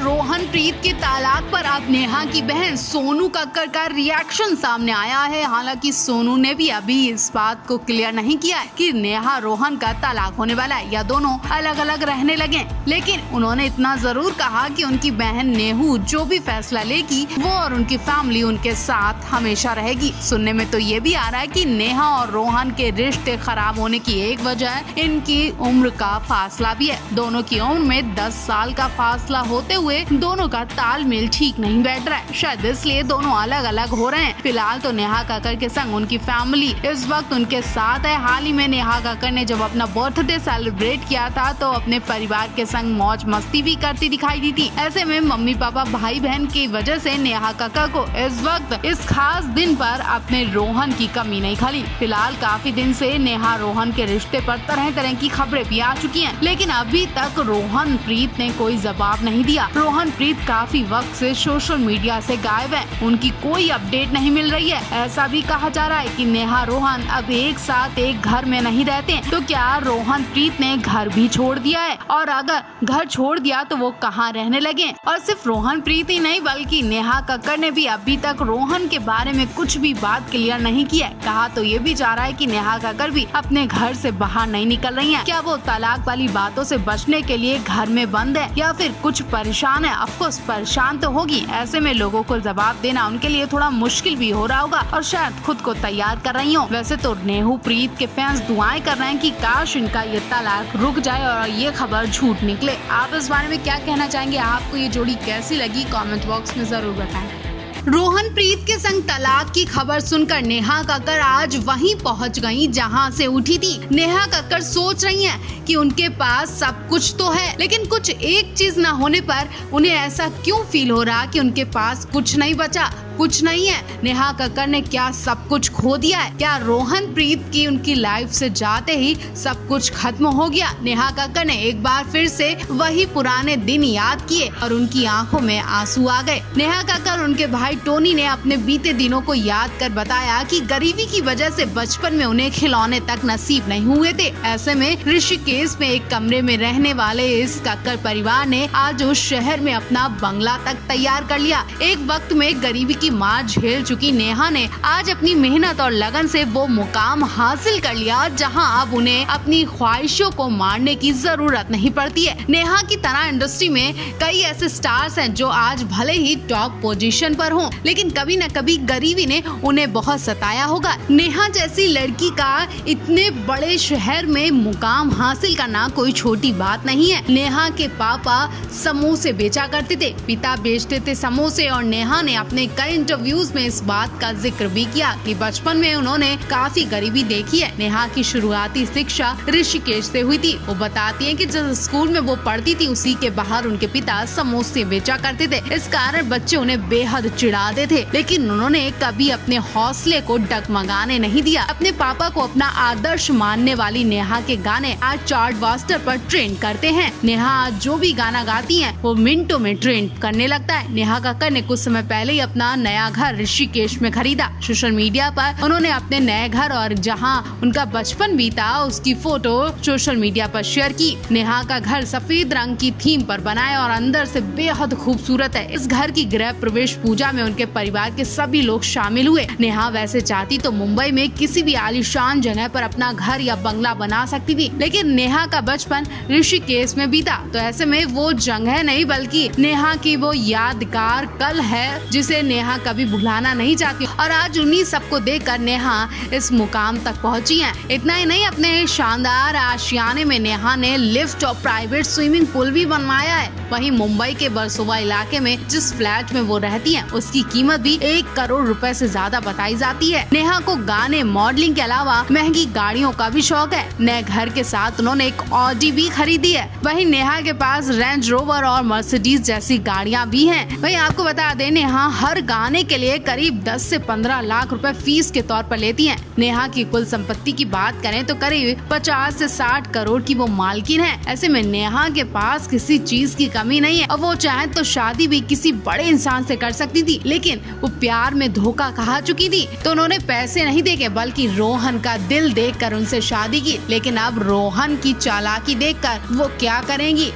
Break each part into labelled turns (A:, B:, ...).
A: रोहन प्रीत के तलाक पर अब नेहा की बहन सोनू कक्कड़ का रिएक्शन सामने आया है। हालांकि सोनू ने भी अभी इस बात को क्लियर नहीं किया है कि नेहा रोहन का तलाक होने वाला है या दोनों अलग अलग रहने लगे, लेकिन उन्होंने इतना जरूर कहा कि उनकी बहन नेहू जो भी फैसला लेगी वो और उनकी फैमिली उनके साथ हमेशा रहेगी। सुनने में तो ये भी आ रहा है कि नेहा और रोहन के रिश्ते खराब होने की एक वजह इनकी उम्र का फासला भी है। दोनों की उम्र में 10 साल का फासला होते हुए दोनों का तालमेल ठीक नहीं बैठ रहा है, शायद इसलिए दोनों अलग अलग हो रहे हैं। फिलहाल तो नेहा कक्कड़ के संग उनकी फैमिली इस वक्त उनके साथ है। हाल ही में नेहा कक्कड़ ने जब अपना बर्थडे सेलिब्रेट किया था तो अपने परिवार के संग मौज मस्ती भी करती दिखाई दी थी। ऐसे में मम्मी पापा भाई बहन की वजह से नेहा कक्कड़ को इस वक्त इस खास दिन पर अपने रोहन की कमी नहीं खली। फिलहाल काफी दिन से नेहा रोहन के रिश्ते पर तरह तरह की खबरें भी आ चुकी हैं, लेकिन अभी तक रोहन प्रीत ने कोई जवाब नहीं दिया। रोहन प्रीत काफी वक्त से सोशल मीडिया से गायब है, उनकी कोई अपडेट नहीं मिल रही है। ऐसा भी कहा जा रहा है कि नेहा रोहन अब एक साथ एक घर में नहीं रहते, तो क्या रोहन प्रीत ने घर भी छोड़ दिया है, और अगर घर छोड़ दिया तो वो कहाँ रहने लगे। और सिर्फ रोहन प्रीत ही नहीं बल्कि नेहा कक्कड़ ने भी अभी तक रोहन के बारे में कुछ भी बात क्लियर नहीं किया है। कहा तो ये भी जा रहा है कि नेहा कक्कड़ भी अपने घर से बाहर नहीं निकल रही हैं। क्या वो तलाक वाली बातों से बचने के लिए घर में बंद है या फिर कुछ परेशान है। ऑफकोर्स परेशान तो होगी, ऐसे में लोगों को जवाब देना उनके लिए थोड़ा मुश्किल भी हो रहा होगा और शायद खुद को तैयार कर रही हो। वैसे तो नेहू प्रीत के फैंस दुआएं कर रहे हैं कि काश इनका ये तलाक रुक जाए और ये खबर झूठ निकले। आप इस बारे में क्या कहना चाहेंगे, आपको ये जोड़ी कैसी लगी, कमेंट बॉक्स में जरूर बताएं। रोहन प्रीत के संग तलाक की खबर सुनकर नेहा कक्कड़ आज वहीं पहुंच गईं जहां से उठी थी। नेहा कक्कड़ सोच रही हैं कि उनके पास सब कुछ तो है, लेकिन कुछ एक चीज न होने पर उन्हें ऐसा क्यों फील हो रहा कि उनके पास कुछ नहीं बचा, कुछ नहीं है। नेहा कक्कड़ ने क्या सब कुछ खो दिया है? क्या रोहन प्रीत की उनकी लाइफ से जाते ही सब कुछ खत्म हो गया? नेहा कक्कड़ ने एक बार फिर से वही पुराने दिन याद किए और उनकी आंखों में आंसू आ गए। नेहा कक्कड़ उनके भाई टोनी ने अपने बीते दिनों को याद कर बताया कि गरीबी की वजह से बचपन में उन्हें खिलौने तक नसीब नहीं हुए थे। ऐसे में ऋषिकेश में एक कमरे में रहने वाले इस कक्कड़ परिवार ने आज उस शहर में अपना बंगला तक तैयार कर लिया। एक वक्त में गरीबी की मार झेल चुकी नेहा ने आज अपनी मेहनत और लगन से वो मुकाम हासिल कर लिया जहां अब उन्हें अपनी ख्वाहिशों को मारने की जरूरत नहीं पड़ती है। नेहा की तरह इंडस्ट्री में कई ऐसे स्टार्स हैं जो आज भले ही टॉप पोजीशन पर हों, लेकिन कभी न कभी गरीबी ने उन्हें बहुत सताया होगा। नेहा जैसी लड़की का इतने बड़े शहर में मुकाम हासिल करना कोई छोटी बात नहीं है। नेहा के पापा समोसे बेचा करते थे, पिता बेचते थे समोसे, और नेहा ने अपने कई इंटरव्यूज में इस बात का जिक्र भी किया कि बचपन में उन्होंने काफी गरीबी देखी है। नेहा की शुरुआती शिक्षा ऋषिकेश से हुई थी। वो बताती है कि जिस स्कूल में वो पढ़ती थी उसी के बाहर उनके पिता समोसे बेचा करते थे। इस कारण बच्चे उन्हें बेहद चिढ़ाते थे, लेकिन उन्होंने कभी अपने हौसले को डगमगाने नहीं दिया। अपने पापा को अपना आदर्श मानने वाली नेहा के गाने आज चार्ट बास्टर पर ट्रेंड करते हैं। नेहा आज जो भी गाना गाती हैं वो मिनटों में ट्रेंड करने लगता है। नेहा कक्कड़ ने कुछ समय पहले ही अपना नया घर ऋषिकेश में खरीदा। सोशल मीडिया पर उन्होंने अपने नए घर और जहां उनका बचपन बीता उसकी फोटो सोशल मीडिया पर शेयर की। नेहा का घर सफेद रंग की थीम पर बना है और अंदर से बेहद खूबसूरत है। इस घर की गृह प्रवेश पूजा में उनके परिवार के सभी लोग शामिल हुए। नेहा वैसे चाहती तो मुंबई में किसी भी आलीशान जगह पर अपना घर या बंगला बना सकती थी, लेकिन नेहा का बचपन ऋषिकेश में बीता, तो ऐसे में वो जगह नहीं बल्कि नेहा की वो यादगार कल है जिसे नेहा कभी भुलाना नहीं चाहती। और आज उन्हीं सबको देखकर नेहा इस मुकाम तक पहुंची है। इतना ही नहीं, अपने शानदार आशियाने में नेहा ने लिफ्ट और प्राइवेट स्विमिंग पूल भी बनवाया है। वहीं मुंबई के बरसोवा इलाके में जिस फ्लैट में वो रहती हैं, उसकी कीमत भी 1 करोड़ रुपए से ज्यादा बताई जाती है। नेहा को गाने, मॉडलिंग के अलावा महंगी गाड़ियों का भी शौक है। नए घर के साथ उन्होंने एक ऑडी भी खरीदी है। वहीं नेहा के पास रेंज रोवर और मर्सिडीज जैसी गाड़ियां भी हैं। वहीं आपको बता दें, नेहा हर गाने के लिए करीब 10 से 15 लाख रुपए फीस के तौर पर लेती हैं। नेहा की कुल संपत्ति की बात करें तो करीब 50 से 60 करोड़ की वो मालकिन है। ऐसे में नेहा के पास किसी चीज की कमी नहीं है और वो चाहे तो शादी भी किसी बड़े इंसान से कर सकती थी, लेकिन वो प्यार में धोखा खा चुकी थी तो उन्होंने पैसे नहीं देके बल्कि रोहन का दिल देखकर उनसे शादी की। लेकिन अब रोहन की चालाकी देखकर वो क्या करेंगी।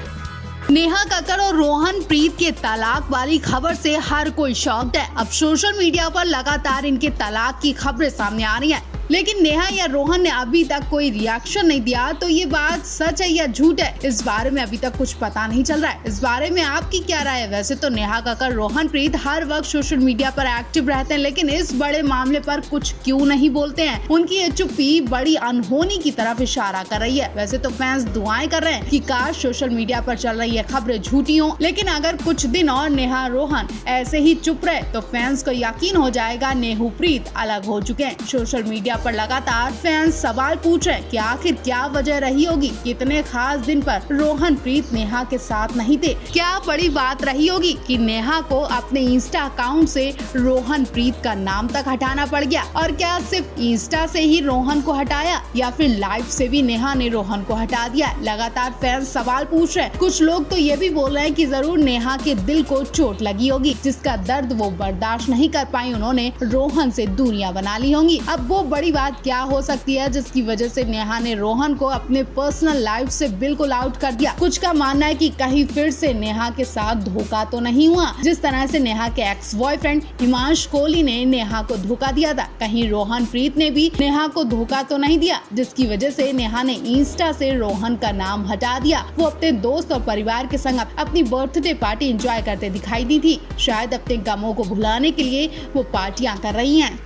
A: नेहा कक्कड़ और रोहन प्रीत के तलाक वाली खबर से हर कोई शॉक्ड है। अब सोशल मीडिया पर लगातार इनके तलाक की खबरें सामने आ रही हैं, लेकिन नेहा या रोहन ने अभी तक कोई रिएक्शन नहीं दिया। तो ये बात सच है या झूठ है, इस बारे में अभी तक कुछ पता नहीं चल रहा है। इस बारे में आपकी क्या राय है? वैसे तो नेहा कक्कड़, रोहन प्रीत हर वक्त सोशल मीडिया पर एक्टिव रहते हैं, लेकिन इस बड़े मामले पर कुछ क्यों नहीं बोलते हैं? उनकी ये चुप्पी बड़ी अनहोनी की तरफ इशारा कर रही है। वैसे तो फैंस दुआएं कर रहे हैं कि काश सोशल मीडिया पर चल रही है खबरें झूठी हों, लेकिन अगर कुछ दिन और नेहा रोहन ऐसे ही चुप रहे तो फैंस को यकीन हो जाएगा नेहू प्रीत अलग हो चुके हैं। सोशल मीडिया पर लगातार फैंस सवाल पूछ रहे हैं कि आखिर क्या वजह रही होगी, कितने खास दिन पर रोहन प्रीत नेहा के साथ नहीं थे। क्या बड़ी बात रही होगी कि नेहा को अपने इंस्टा अकाउंट से रोहन प्रीत का नाम तक हटाना पड़ गया? और क्या सिर्फ इंस्टा से ही रोहन को हटाया या फिर लाइव से भी नेहा ने रोहन को हटा दिया? लगातार फैंस सवाल पूछ रहे हैं। कुछ लोग तो ये भी बोल रहे हैं कि जरूर नेहा के दिल को चोट लगी होगी, जिसका दर्द वो बर्दाश्त नहीं कर पाई, उन्होंने रोहन से दूरियां बना ली होंगी। अब वो बड़ी बात क्या हो सकती है जिसकी वजह से नेहा ने रोहन को अपने पर्सनल लाइफ से बिल्कुल आउट कर दिया? कुछ का मानना है कि कहीं फिर से नेहा के साथ धोखा तो नहीं हुआ, जिस तरह से नेहा के एक्स बॉयफ्रेंड हिमांशु कोहली ने नेहा को धोखा दिया था। कहीं रोहन प्रीत ने भी नेहा को धोखा तो नहीं दिया, जिसकी वजह से नेहा ने इंस्टा से रोहन का नाम हटा दिया। वो अपने दोस्त और परिवार के संग अपनी बर्थडे पार्टी एंजॉय करते दिखाई दी थी। शायद अपने गमों को भुलाने के लिए वो पार्टियां कर रही हैं।